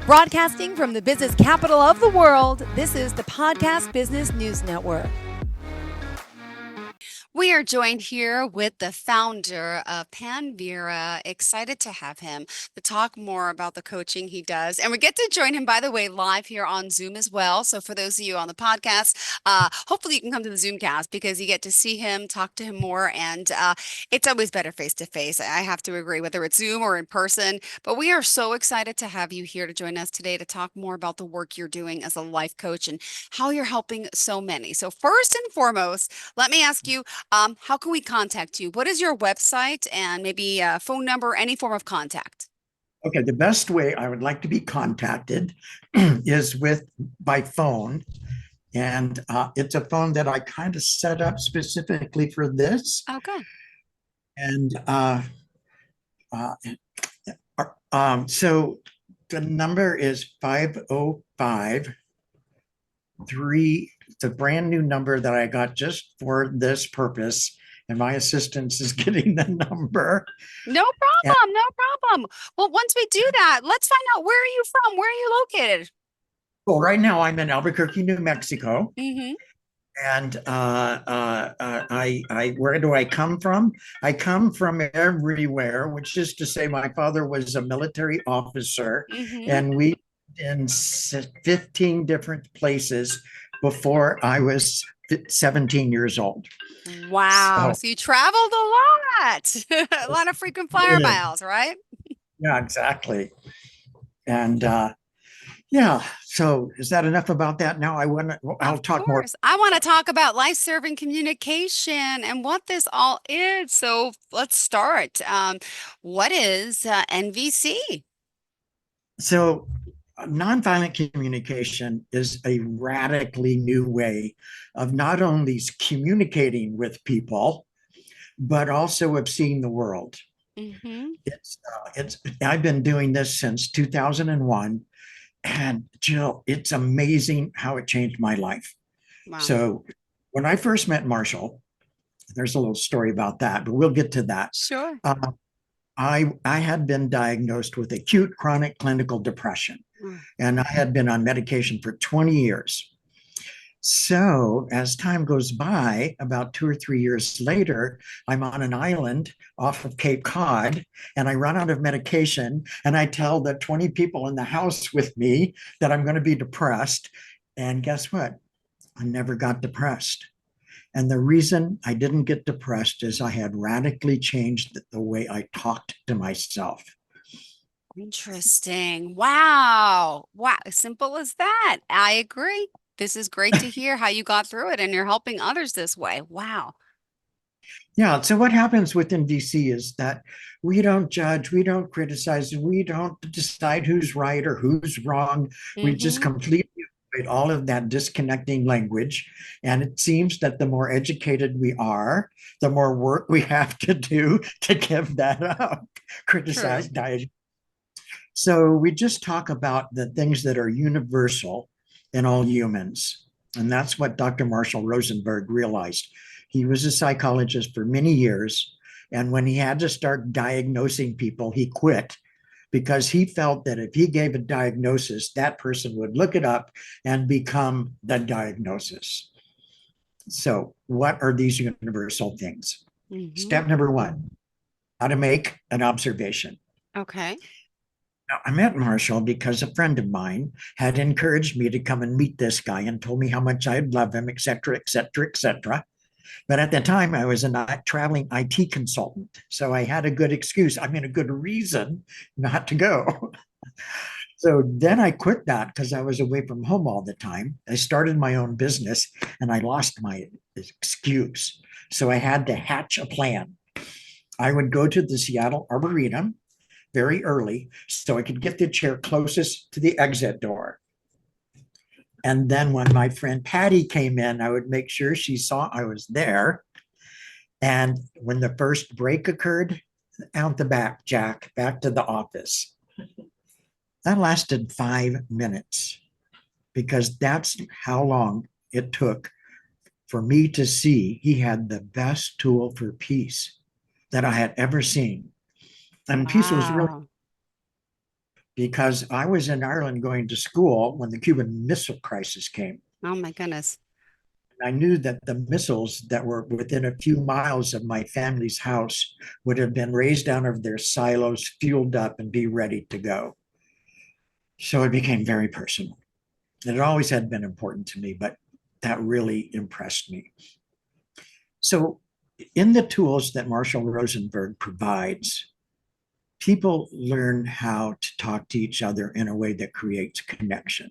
Broadcasting from the business capital of the world, this is the Podcast Business News Network. We are joined here with the founder of Vera. Excited to have him to talk more about the coaching he does. And we get to join him, by the way, live here on Zoom as well. So for those of you on the podcast, hopefully you can come to the Zoomcast because you get to see him, talk to him more. And it's always better face to face. I have to agree, whether it's Zoom or in person. But we are so excited to have you here to join us today to talk more about the work you're doing as a life coach and how you're helping so many. So first and foremost, let me ask you, how can we contact you? What is your website and maybe a phone number, any form of contact? Okay, the best way I would like to be contacted is by phone. And it's a phone that I kind of set up specifically for this. Okay. And uh, so the number is 505 it's a brand new number that I got just for this purpose. And my assistant is getting the number. No And, problem. No problem. Well, once we do that, let's find out, where are you from? Where are you located? well, right now I'm in Albuquerque, New Mexico. Mm-hmm. And where do I come from? I come from everywhere, which is to say, my father was a military officer, Mm-hmm. and we in 15 different places before I was 17 years old. Wow. So, So you traveled a lot. A lot of frequent flyer yeah, miles, right? yeah, exactly. And yeah, so is that enough about that? Now I'll Of talk more. course. I want to talk about life-serving communication and what this all is. So let's start. What is NVC? So, nonviolent communication is a radically new way of not only communicating with people, but also of seeing the world. Mm-hmm. It's I've been doing this since 2001, and Jill, it's amazing how it changed my life. Wow. So, when I first met Marshall, there's a little story about that, but we'll get to that. Sure. Uh, I had been diagnosed with acute chronic clinical depression, Mm. and I had been on medication for 20 years. So, as time goes by, about 2 or 3 years later, I'm on an island off of Cape Cod and I run out of medication. And I tell the 20 people in the house with me that I'm going to be depressed. And guess what? I never got depressed. And the reason I didn't get depressed is I had radically changed the way I talked to myself. Interesting. Wow. Wow. As simple as that. I agree. This is great to hear how you got through it and you're helping others this way. Wow. Yeah. So what happens within DC is that we don't judge, we don't criticize, we don't decide who's right or who's wrong. We just Mm-hmm. completely avoid all of that disconnecting language. And it seems that the more educated we are, the more work we have to do to give that up, True. criticize, diet. So we just talk about the things that are universal in all humans. And that's what Dr. Marshall Rosenberg realized. He was a psychologist for many years. And when he had to start diagnosing people, he quit because he felt that if he gave a diagnosis, that person would look it up and become the diagnosis. So, what are these universal things? Mm-hmm. Step number one, how to make an observation. Okay. Now, I met Marshall because a friend of mine had encouraged me to come and meet this guy and told me how much I'd love him, et cetera, et cetera, et cetera. But at the time, I was a traveling IT consultant. So I had a good excuse, I mean, a good reason not to go. So then I quit that because I was away from home all the time. I started my own business and I lost my excuse. So I had to hatch a plan. I would go to the Seattle Arboretum very early so I could get the chair closest to the exit door. And then when my friend Patty came in, I would make sure she saw I was there. And when the first break occurred, out the back, Jack, back to the office. That lasted 5 minutes because that's how long it took for me to see he had the best tool for peace that I had ever seen. And peace was really Wow. because I was in Ireland going to school when the Cuban Missile Crisis came. Oh my goodness. I knew that the missiles that were within a few miles of my family's house would have been raised out of their silos, fueled up, and be ready to go. So it became very personal. And it always had been important to me, but that really impressed me. So, in the tools that Marshall Rosenberg provides, people learn how to talk to each other in a way that creates connection.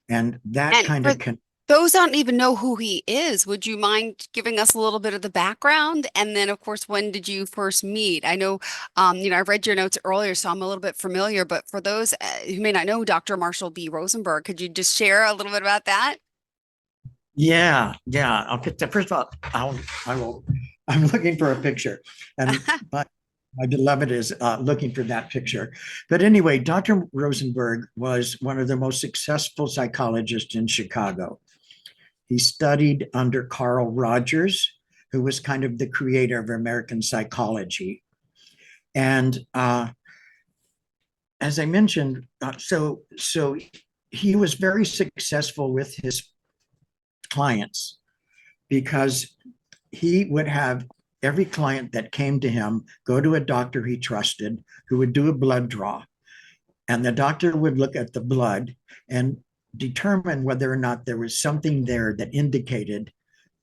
And that And kind for of those that don't even know who he is, would you mind giving us a little bit of the background? And then, of course, when did you first meet? I know, I read your notes earlier, so I'm a little bit familiar, but for those who may not know Dr. Marshall B. Rosenberg, could you just share a little bit about that? yeah. I'll get that. First of all, I will. I'm looking for a picture, and my beloved is looking for that picture. But anyway, Dr. Rosenberg was one of the most successful psychologists in Chicago. He studied under Carl Rogers, who was kind of the creator of American psychology. And as I mentioned, so he was very successful with his clients because he would have every client that came to him go to a doctor he trusted who would do a blood draw. And the doctor would look at the blood and determine whether or not there was something there that indicated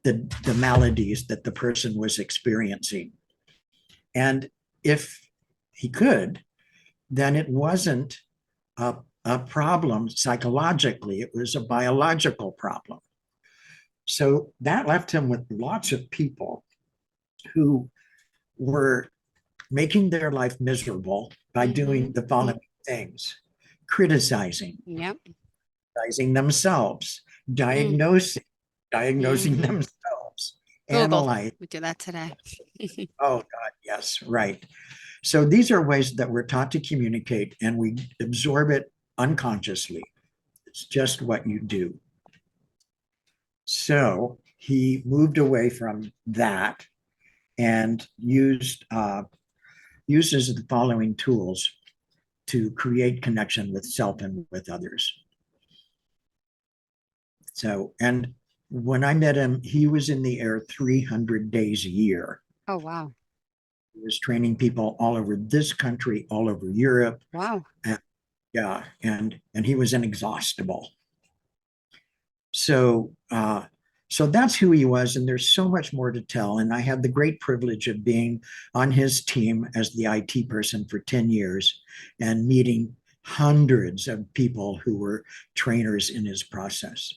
the maladies that the person was experiencing. And if he could, then it wasn't a problem psychologically, it was a biological problem. So that left him with lots of people who were making their life miserable by doing the following things: criticizing, Yep. criticizing themselves, Mm. diagnosing Mhm. themselves, Google. analyze. We do that today. Oh, God, yes, right. So these are ways that we're taught to communicate and we absorb it unconsciously. It's just what you do. So he moved away from that and uses the following tools to create connection with self and with others. So, and when I met him, he was in the air 300 days a year. Oh, wow. He was training people all over this country, all over Europe. Wow. Yeah, and he was inexhaustible. So so that's who he was, and there's so much more to tell. And I had the great privilege of being on his team as the IT person for 10 years and meeting hundreds of people who were trainers in his process.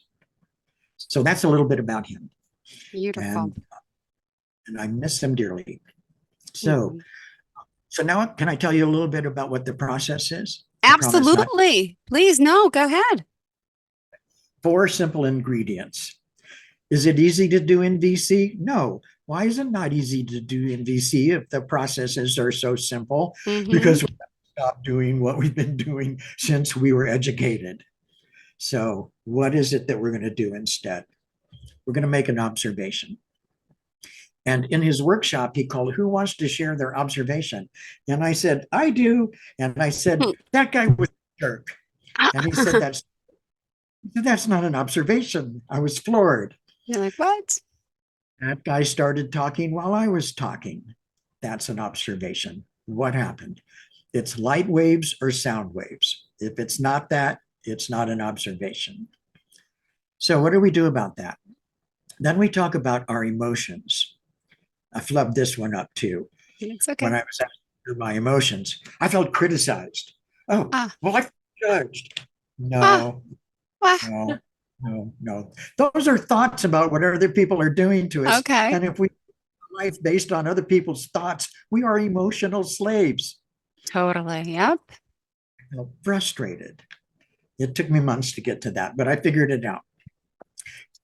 So that's a little bit about him. Beautiful. And I miss him dearly. So Mhm. so now can I tell you a little bit about what the process is? I promise not. Absolutely. Please, no, go ahead. 4 simple ingredients. Is it easy to do in VC? No. Why is it not easy to do in VC if the processes are so simple? Hmm. Because we stopped doing what we've been doing since we were educated. So, what is it that we're going to do instead? We're going to make an observation. And in his workshop, he called, "Who wants to share their observation?" And I said, "I do." And I said, "That guy was a jerk." And he said, that's not an observation. I was floored. You're like, what? That guy started talking while I was talking. That's an observation. What happened? It's light waves or sound waves. If it's not that, it's not an observation. So, what do we do about that? Then we talk about our emotions. I flubbed this one up too. It's When okay. I was asking my emotions, I felt criticized. Oh, Ah, well, I felt judged. ah, No, ah. no, no. Those are thoughts about what other people are doing to us. Okay. And if we life based on other people's thoughts, we are emotional slaves. Totally. Yep. I felt frustrated. It took me months to get to that, but I figured it out.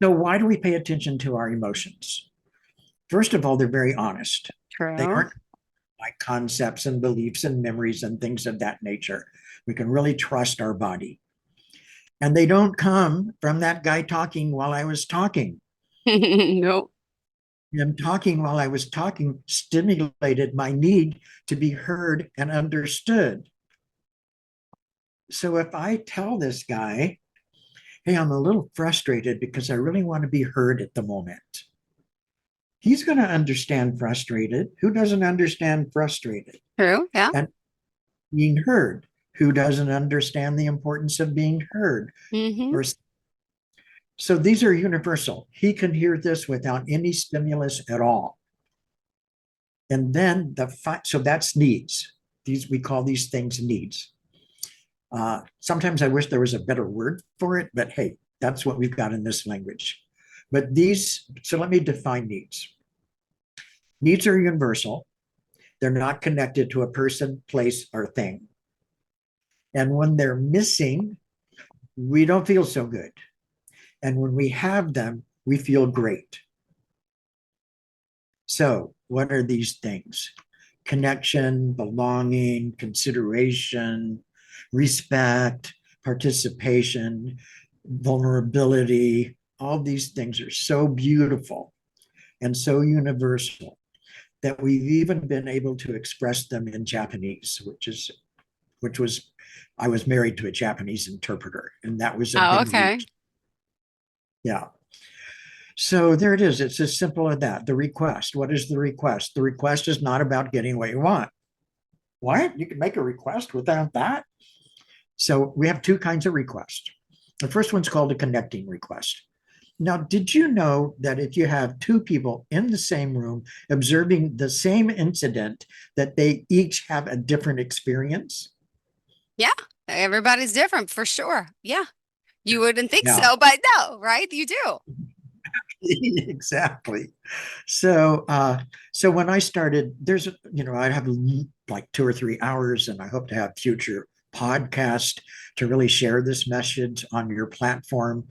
So, why do we pay attention to our emotions? First of all, they're very honest. They True. aren't like concepts and beliefs and memories and things of that nature. We can really trust our body. And they don't come from that guy talking while I was talking. Nope. Him talking while I was talking stimulated my need to be heard and understood. So if I tell this guy, hey, I'm a little frustrated because I really want to be heard at the moment, he's going to understand frustrated. Who doesn't understand frustrated? True. Yeah. And being heard. Who doesn't understand the importance of being heard? Mm-hmm. Or so these are universal. He can hear this without any stimulus at all. And then so that's needs. These we call these things needs. Sometimes I wish there was a better word for it, but hey, that's what we've got in this language. But so let me define needs. Needs are universal. They're not connected to a person, place, or thing. And when they're missing, we don't feel so good. And when we have them, we feel great. So, what are these things? Connection, belonging, consideration, respect, participation, vulnerability. All these things are so beautiful and so universal that we've even been able to express them in Japanese, which was I was married to a Japanese interpreter, and that was a Oh, big okay. reach. Yeah. So there it is. It's as simple as that. The request. What is the request? The request is not about getting what you want. What? You can make a request without that? So we have two kinds of requests. The first one's called a connecting request. Now, did you know that if you have two people in the same room observing the same incident, that they each have a different experience? Yeah. Everybody's different for sure. Yeah. You wouldn't think Yeah, so, but no, right? You do. exactly. So when I started, I have like 2 or 3 hours, and I hope to have future podcasts to really share this message on your platform.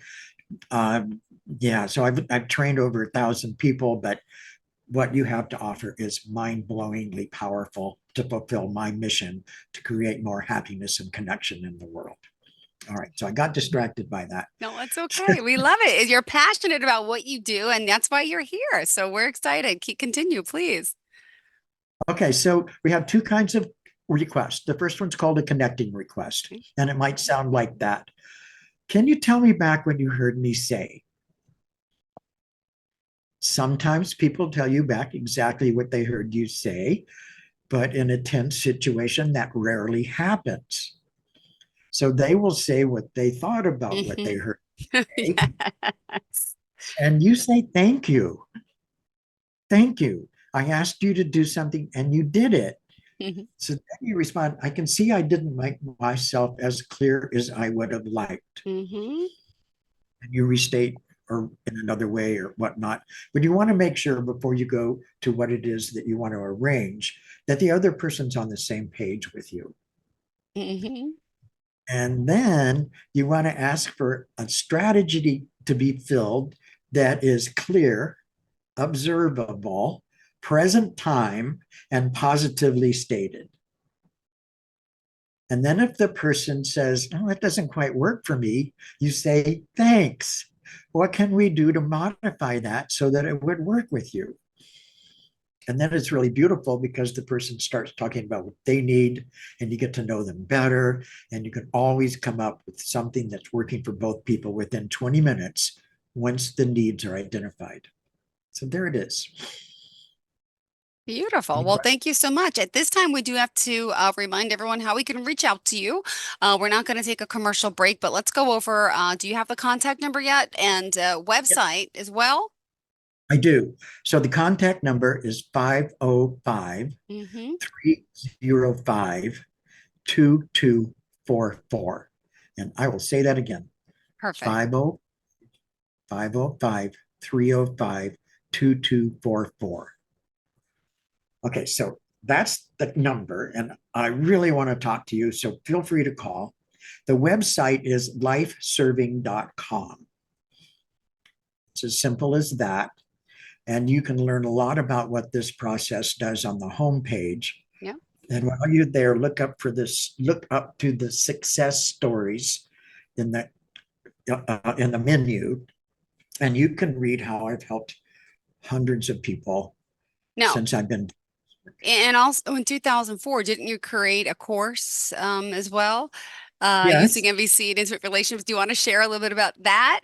Yeah, so I've trained over 1,000 people, but what you have to offer is mind-blowingly powerful to fulfill my mission to create more happiness and connection in the world. All right, so I got distracted by that. No, it's okay. We love it. You're passionate about what you do, and that's why you're here. So we're excited. Continue, please. Okay, so we have two kinds of requests. The first one's called a connecting request, and it might sound like that. Can you tell me back when you heard me say? Sometimes people tell you back exactly what they heard you say, but in a tense situation, that rarely happens. So they will say what they thought about what they Hmm. heard you say, Yes. and you say, thank you. Thank you. I asked you to do something and you did it. Mhm. So then you respond, I can see I didn't make myself as clear as I would have liked. Mhm. And you restate or in another way or whatnot. But you want to make sure before you go to what it is that you want to arrange that the other person's on the same page with you. Mhm. And then you want to ask for a strategy to be filled that is clear, observable, present time, and positively stated. And then if the person says, oh, it doesn't quite work for me, you say, thanks. What can we do to modify that so that it would work with you? And then it's really beautiful because the person starts talking about what they need and you get to know them better. And you can always come up with something that's working for both people within 20 minutes once the needs are identified. So there it is. Beautiful. Any Well, questions? thank you so much. At this time, we do have to remind everyone how we can reach out to you. We're not going to take a commercial break, but let's go over. Do you have the contact number yet and Yeah, website as well? I do. So the contact number is 505 Mm-hmm. 305 2244. And I will say that again, Perfect. 50 505 305 2244. Okay, so that's the number, and I really want to talk to you, so feel free to call. The website is lifeserving.com. It's as simple as that. And you can learn a lot about what this process does on the homepage. Yeah. And while you're there, look up to the success stories in the menu, and you can read how I've helped hundreds of people Now, since I've been. and also in 2004, didn't you create a course as well? using Yes. MVC and intimate relationships. Do you want to share a little bit about that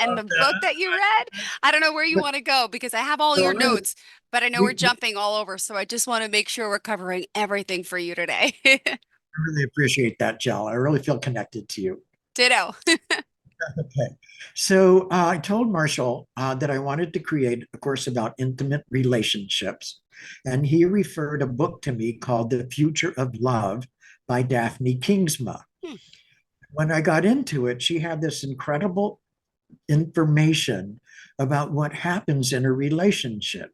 and the book that you read? I don't know where you But want to go because I have all so your notes, but I know we're we jumping all over. So I just want to make sure we're covering everything for you today. really appreciate that, Jill. I really feel connected to you. Ditto. Okay. So I told Marshall that I wanted to create a course about intimate relationships. And he referred a book to me called The Future of Love by Daphne Kingsma. Hmm. When I got into it, she had this incredible information about what happens in a relationship.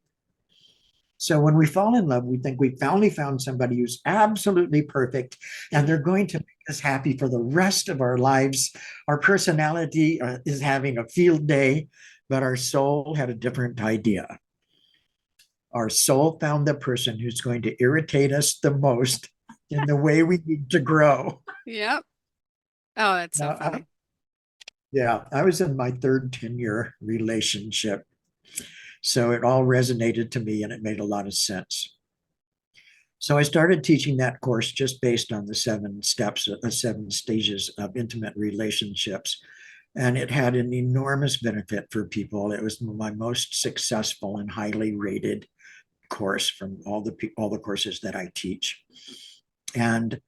So when we fall in love, we think we finally found somebody who's absolutely perfect and they're going to make us happy for the rest of our lives. Our personality is having a field day, but our soul had a different idea. Our soul found the person who's going to irritate us the most in the way we need to grow. Yep. Oh, that's so Now, funny. yeah, I was in my third 10-year relationship. So it all resonated to me and it made a lot of sense. So I started teaching that course just based on the 7 steps, the 7 stages of intimate relationships. And it had an enormous benefit for people. It was my most successful and highly rated course from all the courses that I teach. And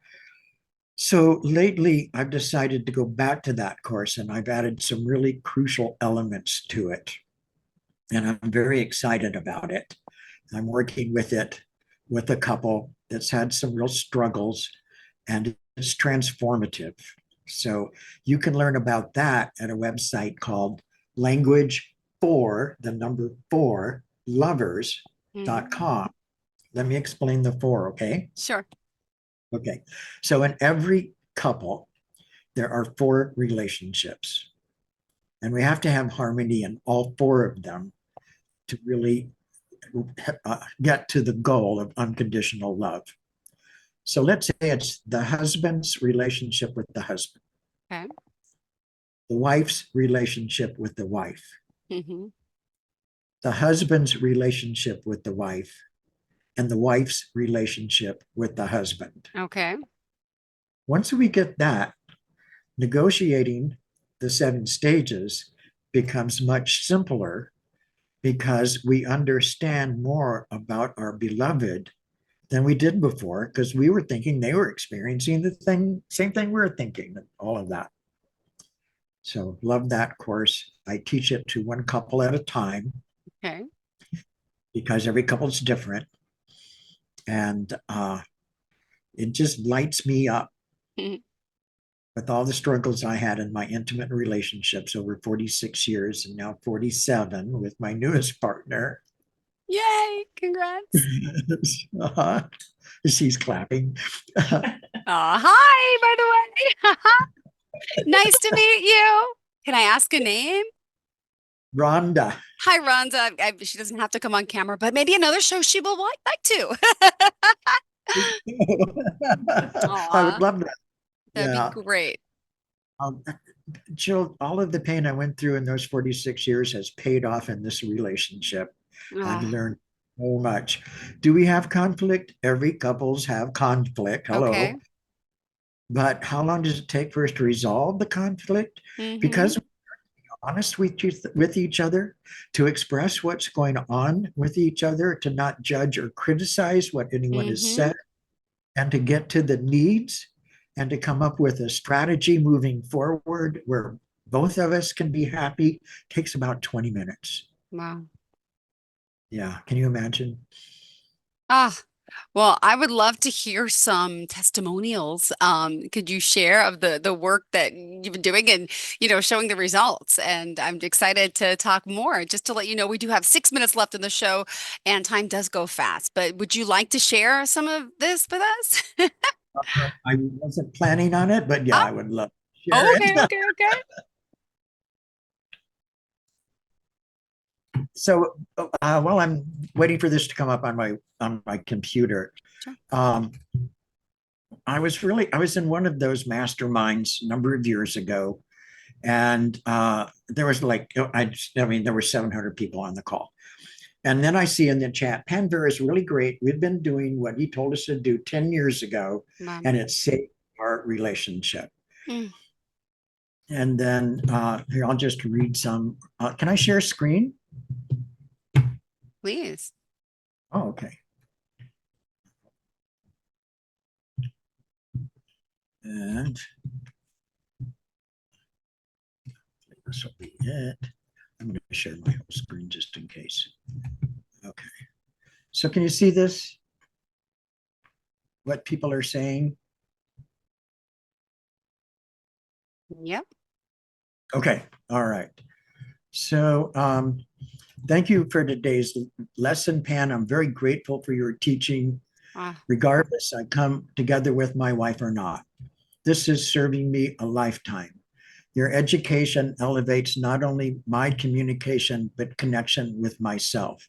so lately, I've decided to go back to that course and I've added some really crucial elements to it. And I'm very excited about it. I'm working with it with a couple that's had some real struggles and it's transformative. So you can learn about that at a website called language for the number 4 Mhm. lovers.com. Let me explain the 4, okay? Sure. Okay. So in every couple, there are 4 relationships, and we have to have harmony in all 4 of them to really get to the goal of unconditional love. So let's say it's the husband's relationship with the husband, Okay. the wife's relationship with the wife, Hmm. the husband's relationship with the wife, and the wife's relationship with the husband. Okay. Once we get that, negotiating the 7 stages becomes much simpler because we understand more about our beloved than we did before because we were thinking they were experiencing the same thing we were thinking, all of that. So love that course. I teach it to one couple at a time Okay. because every couple is different. And it just lights me up with all the struggles I had in my intimate relationships over 46 years and now 47 with my newest partner. Yay. Congrats. uh-huh. She's clapping. Hi, by the way. Nice to meet you. Can I ask a name? Rhonda. Hi, Rhonda. She doesn't have to come on camera, but maybe another show she will like to. I would Aw, love that. that'd be Yeah. great. Um, Jill, all of the pain I went through in those 46 years has paid off in this relationship. I've Ah, learned so much. Do we have conflict? Every couples have conflict. okay. Hello. But how long does it take for us to resolve the conflict? Mm-hmm. Because we're honest with each other, to express what's going on with each other, to not judge or criticize what anyone has Mm-hmm. said, and to get to the needs and to come up with a strategy moving forward where both of us can be happy takes about 20 minutes. Wow. Yeah. Can you imagine? Ah, well, I would love to hear some testimonials. Could you share of the work that you've been doing and showing the results? And I'm excited to talk more. Just to let you know, we do have 6 minutes left in the show, and time does go fast. But would you like to share some of this with us? I wasn't planning on it, but yeah, I would love to share Oh, it. okay, okay, okay. So while I'm waiting for this to come up on my computer, Sure. um, I was in one of those masterminds a number of years ago, and there was like I mean there were 700 people on the call, and then I see in the chat, Panvera is really great. We've been doing what he told us to do 10 years ago, Wow. and it saved our relationship. Mm, And then here, I'll just read some. Can I share screen? please. Oh, okay. And this will be it. I'm going to share my whole screen just in case. Okay. So can you see this? What people are saying? Yep. Okay. All right. So thank you for today's lesson, Pan. I'm very grateful for your teaching. Ah, Regardless, I come together with my wife or not. This is serving me a lifetime. Your education elevates not only my communication, but connection with myself.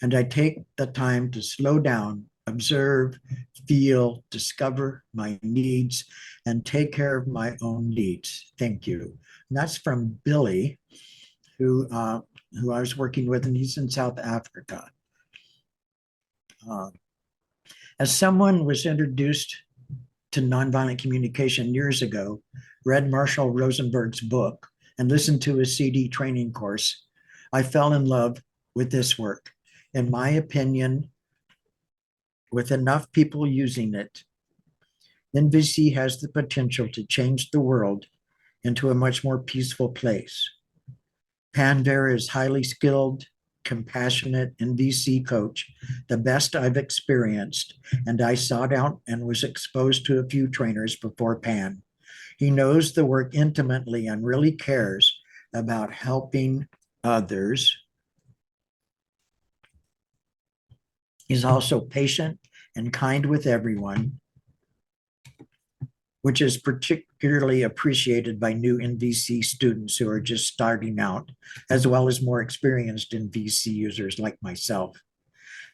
And I take the time to slow down, observe, feel, discover my needs, and take care of my own needs. Thank you. And that's from Billy, who who I was working with, and he's in South Africa. Uh, as someone was introduced to nonviolent communication years ago, read Marshall Rosenberg's book, and listened to his CD training course, I fell in love with this work. In my opinion, with enough people using it, NVC has the potential to change the world into a much more peaceful place. Pan Vera is highly skilled, compassionate NVC coach, the best I've experienced, and I sought out and was exposed to a few trainers before Pan. He knows the work intimately and really cares about helping others. He's also patient and kind with everyone, which is particularly appreciated by new NVC students who are just starting out, as well as more experienced NVC users like myself.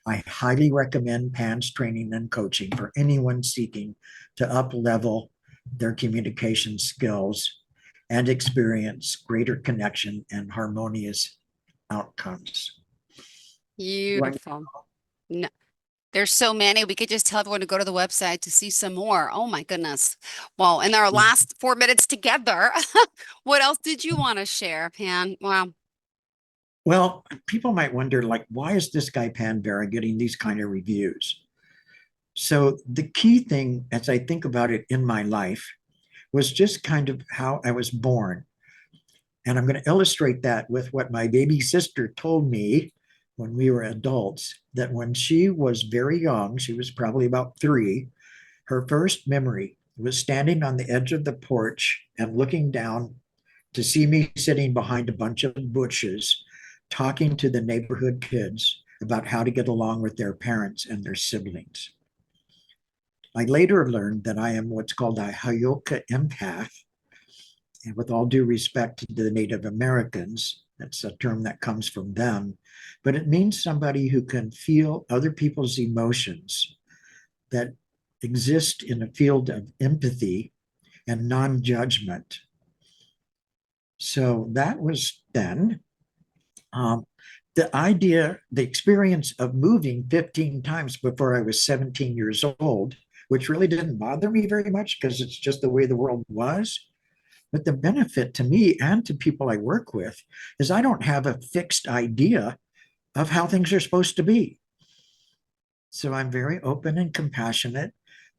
I highly recommend PAN's training and coaching for anyone seeking to up level their communication skills and experience greater connection and harmonious outcomes. beautiful. No, there's so many. We could just tell everyone to go to the website to see some more. Oh my goodness. Well, in our last 4 minutes together, what else did you want to share, Pan? Wow. Well, people might wonder, like, why is this guy Pan Vera getting these kind of reviews? So the key thing, as I think about it in my life, was just kind of how I was born. And I'm going to illustrate that with what my baby sister told me when we were adults, that when she was very young, she was probably about 3, her first memory was standing on the edge of the porch and looking down to see me sitting behind a bunch of bushes, talking to the neighborhood kids about how to get along with their parents and their siblings. I later learned that I am what's called a Hayoka empath. And with all due respect to the Native Americans, that's a term that comes from them, but it means somebody who can feel other people's emotions, that exist in a field of empathy and non-judgment. So that was then. Um, the idea, the experience of moving 15 times before I was 17 years old, which really didn't bother me very much because it's just the way the world was. But the benefit to me and to people I work with is I don't have a fixed idea of how things are supposed to be. So I'm very open and compassionate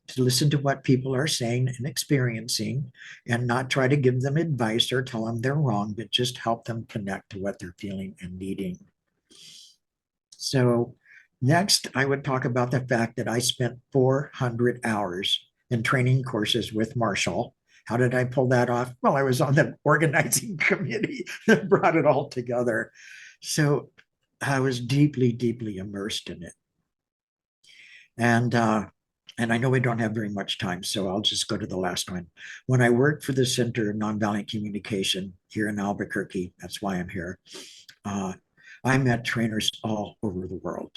to listen to what people are saying and experiencing and not try to give them advice or tell them they're wrong, but just help them connect to what they're feeling and needing. So next, I would talk about the fact that I spent 400 hours in training courses with Marshall. How did I pull that off? Well, I was on the organizing committee that brought it all together. So I was deeply, deeply immersed in it. And I know we don't have very much time, so I'll just go to the last one. When I worked for the Center of Nonviolent Communication here in Albuquerque, that's why I'm here, I met trainers all over the world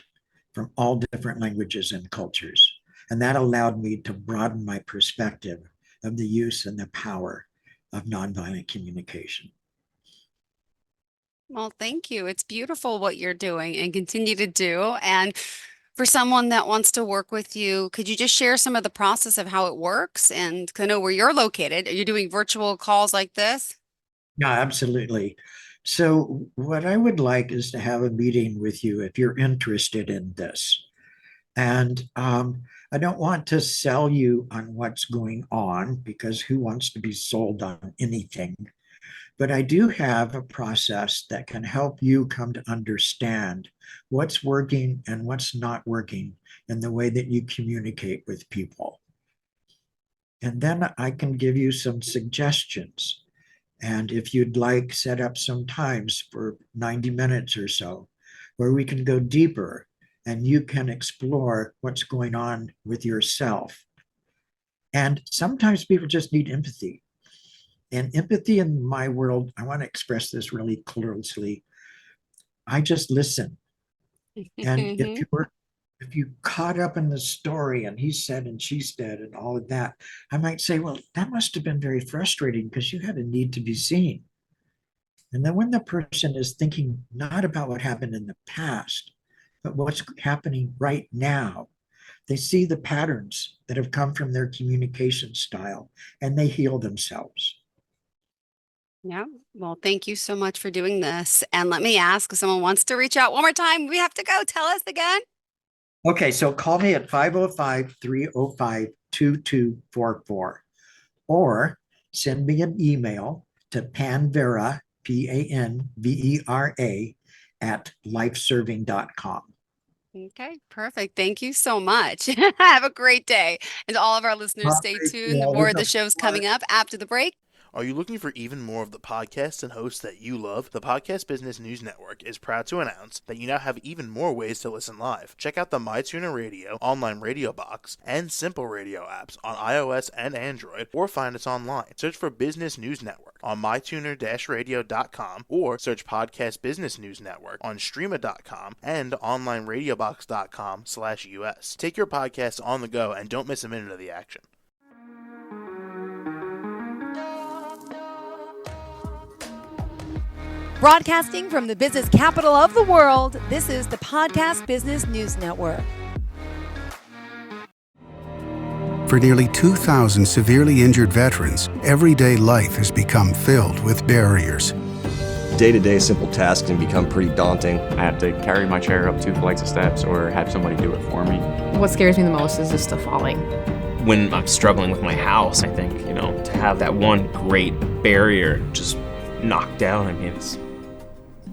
from all different languages and cultures. And that allowed me to broaden my perspective of the use and the power of nonviolent communication. Well, thank you. It's beautiful what you're doing and continue to do. And For someone that wants to work with you, could you just share some of the process of how it works? And 'cause I know where you're located. Are you doing virtual calls like this? Yeah, absolutely. So, what I would like is to have a meeting with you if you're interested in this. And I don't want to sell you on what's going on because who wants to be sold on anything? But I do have a process that can help you come to understand what's working and what's not working in the way that you communicate with people. And then I can give you some suggestions. And if you'd like, set up some times for 90 minutes or so, where we can go deeper and you can explore what's going on with yourself. And sometimes people just need empathy. And empathy in my world, I want to express this really closely. I just listen. And if you caught up in the story and he said and she said and all of that, I might say, well, that must have been very frustrating because you had a need to be seen. And then when the person is thinking not about what happened in the past, but what's happening right now, they see the patterns that have come from their communication style and they heal themselves. Yeah. Well, thank you so much for doing this. And let me ask if someone wants to reach out one more time, we have to go. Tell us again. Okay, so call me at 505-305-2244 or send me an email to panvera, PANVERA, at lifeserving.com. Okay, perfect. Thank you so much. Have a great day. And to all of our listeners, stay tuned. More of the show's coming up after the break. Are you looking for even more of the podcasts and hosts that you love? The Podcast Business News Network is proud to announce that you now have even more ways to listen live. Check out the MyTuner Radio, online radio box, and Simple Radio apps on iOS and Android, or find us online. Search for Business News Network on mytuner-radio.com or search Podcast Business News Network on streama.com and onlineradiobox.com/US. Take your podcast on the go and don't miss a minute of the action. Broadcasting from the business capital of the world, this is the Podcast Business News Network. For nearly 2,000 severely injured veterans, everyday life has become filled with barriers. Day-to-day simple tasks can become pretty daunting. I have to carry my chair up 2 flights of steps or have somebody do it for me. What scares me the most is just the falling. When I'm struggling with my house, I think, to have that one great barrier just knocked down,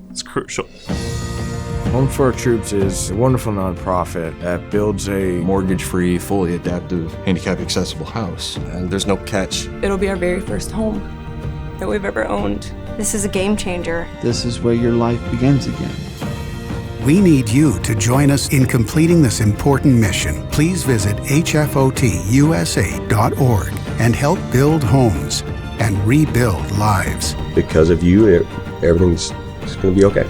it's crucial. Home for Our Troops is a wonderful nonprofit that builds a mortgage-free, fully adaptive, handicap-accessible house. And there's no catch. It'll be our very first home that we've ever owned. This is a game changer. This is where your life begins again. We need you to join us in completing this important mission. Please visit hfotusa.org and help build homes and rebuild lives. Because of you, everything's going to be okay.